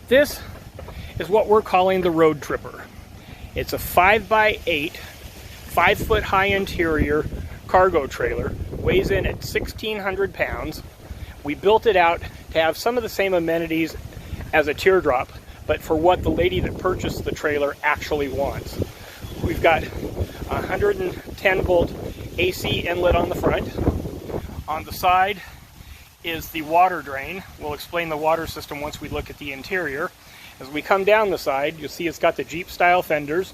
This is what we're calling the Road Tripper. It's a 5x8, 5-foot high interior cargo trailer, weighs in at 1,600 pounds. We built it out to have some of the same amenities as a teardrop, but for what the lady that purchased the trailer actually wants. We've got a 110 volt AC inlet on the front. On the side is the water drain. We'll explain the water system once we look at the interior. As we come down the side, you'll see it's got the Jeep style fenders.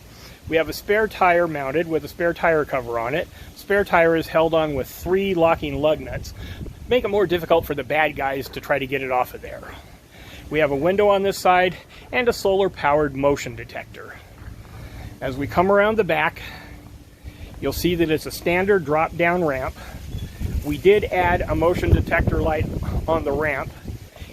We have a spare tire mounted with a spare tire cover on it. Spare tire is held on with 3 locking lug nuts. Make it more difficult for the bad guys to try to get it off of there. We have a window on this side and a solar powered motion detector. As we come around the back, you'll see that it's a standard drop down ramp. We did add a motion detector light on the ramp.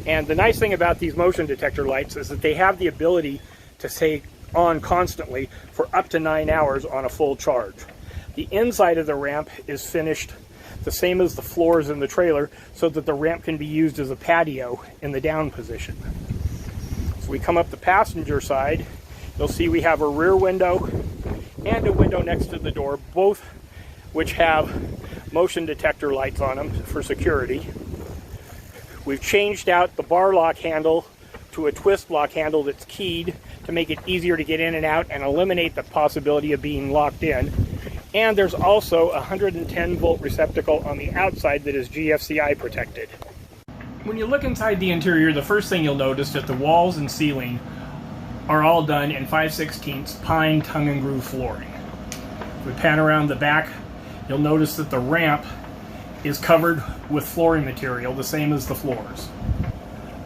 And the nice thing about these motion detector lights is that they have the ability to stay on constantly for up to 9 hours on a full charge. The inside of the ramp is finished the same as the floors in the trailer so that the ramp can be used as a patio in the down position. So we come up the passenger side, you'll see we have a rear window and a window next to the door, both which have motion detector lights on them for security. We've changed out the bar lock handle to a twist lock handle that's keyed to make it easier to get in and out and eliminate the possibility of being locked in. And there's also a 110 volt receptacle on the outside that is GFCI protected. When you look inside the interior, the first thing you'll notice is that the walls and ceiling are all done in 5/16 pine tongue and groove flooring. If we pan around the back, you'll notice that the ramp is covered with flooring material, the same as the floors.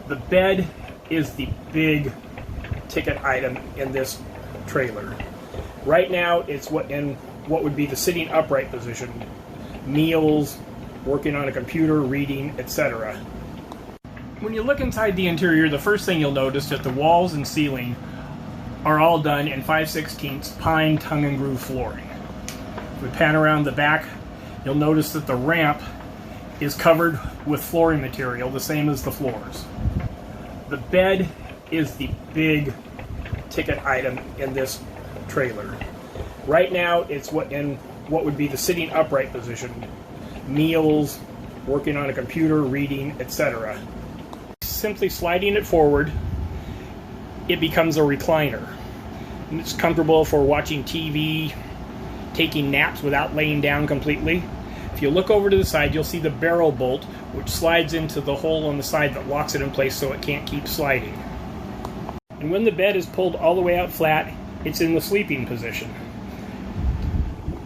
The bed is the big ticket item in this trailer. Right now, it's in what would be the sitting upright position. Meals, working on a computer, reading, etc. When you look inside the interior, the first thing you'll notice is that the walls and ceiling are all done in 5/16 pine tongue and groove flooring. If we pan around the back, you'll notice that the ramp is covered with flooring material, the same as the floors. The bed is the big ticket item in this trailer. Right now, it's in what would be the sitting upright position. Meals, working on a computer, reading, etc. Simply sliding it forward, it becomes a recliner. And it's comfortable for watching TV, taking naps without laying down completely. If you look over to the side, you'll see the barrel bolt, which slides into the hole on the side that locks it in place so it can't keep sliding. And when the bed is pulled all the way out flat, it's in the sleeping position.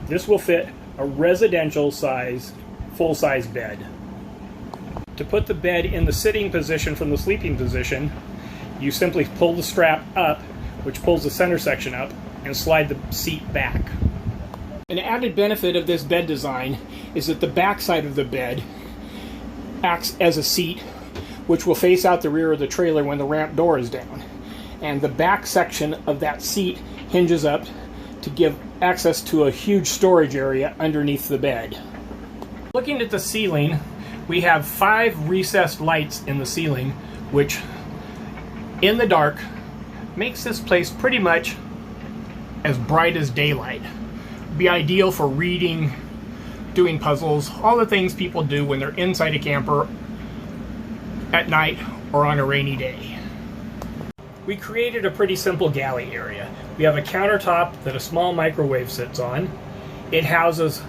This will fit a residential size, full-size bed. To put the bed in the sitting position from the sleeping position, you simply pull the strap up, which pulls the center section up, and slide the seat back. An added benefit of this bed design is that the back side of the bed acts as a seat, which will face out the rear of the trailer when the ramp door is down. And the back section of that seat hinges up to give access to a huge storage area underneath the bed. Looking at the ceiling, we have 5 recessed lights in the ceiling, which in the dark makes this place pretty much as bright as daylight. Be ideal for reading, doing puzzles, all the things people do when they're inside a camper at night or on a rainy day. We created a pretty simple galley area. We have a countertop that a small microwave sits on. It houses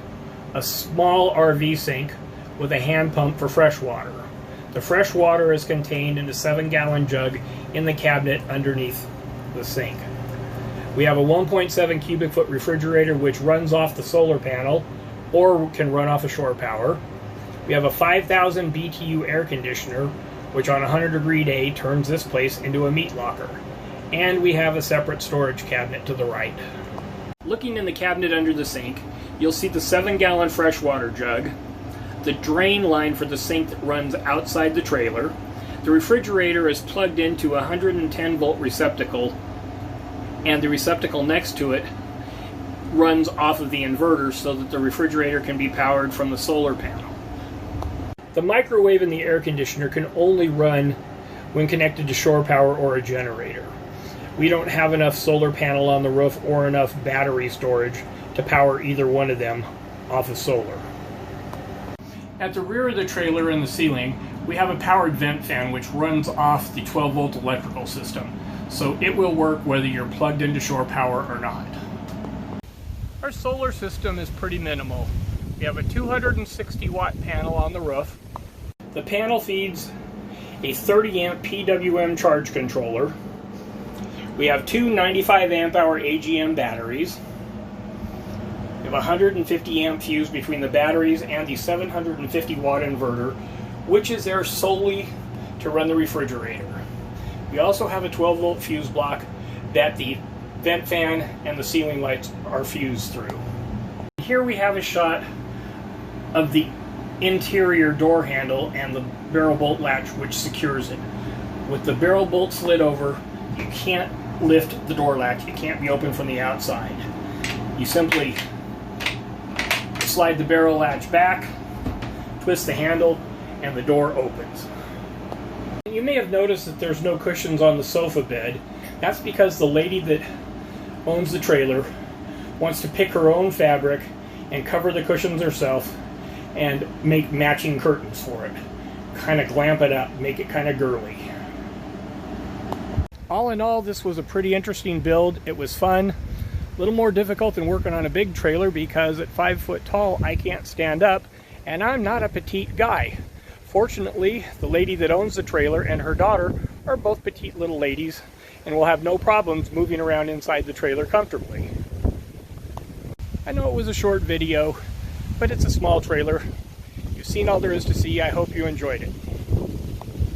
a small RV sink with a hand pump for fresh water. The fresh water is contained in a 7-gallon jug in the cabinet underneath the sink. We have a 1.7 cubic foot refrigerator which runs off the solar panel or can run off of shore power. We have a 5,000 BTU air conditioner which on a 100-degree day turns this place into a meat locker. And we have a separate storage cabinet to the right. Looking in the cabinet under the sink, you'll see the 7-gallon freshwater jug, the drain line for the sink that runs outside the trailer. The refrigerator is plugged into a 110 volt receptacle, and the receptacle next to it runs off of the inverter so that the refrigerator can be powered from the solar panel. The microwave and the air conditioner can only run when connected to shore power or a generator. We don't have enough solar panel on the roof or enough battery storage to power either one of them off of solar. At the rear of the trailer in the ceiling, we have a powered vent fan which runs off the 12-volt electrical system, so it will work whether you're plugged into shore power or not. Our solar system is pretty minimal. We have a 260-watt panel on the roof. The panel feeds a 30-amp PWM charge controller. We have two 95-amp-hour AGM batteries. We have a 150-amp fuse between the batteries and the 750-watt inverter, which is there solely to run the refrigerator. We also have a 12-volt fuse block that the vent fan and the ceiling lights are fused through. Here we have a shot of the interior door handle and the barrel bolt latch which secures it. With the barrel bolt slid over, you can't lift the door latch. It can't be opened from the outside. You simply slide the barrel latch back, twist the handle, and the door opens. You may have noticed that there's no cushions on the sofa bed. That's because the lady that owns the trailer wants to pick her own fabric and cover the cushions herself and make matching curtains for it. Kind of glamp it up, make it kind of girly. All in all, this was a pretty interesting build. It was fun. A little more difficult than working on a big trailer because at 5 foot tall I can't stand up and I'm not a petite guy. Fortunately, the lady that owns the trailer and her daughter are both petite little ladies and will have no problems moving around inside the trailer comfortably. I know it was a short video, but it's a small trailer. You've seen all there is to see. I hope you enjoyed it.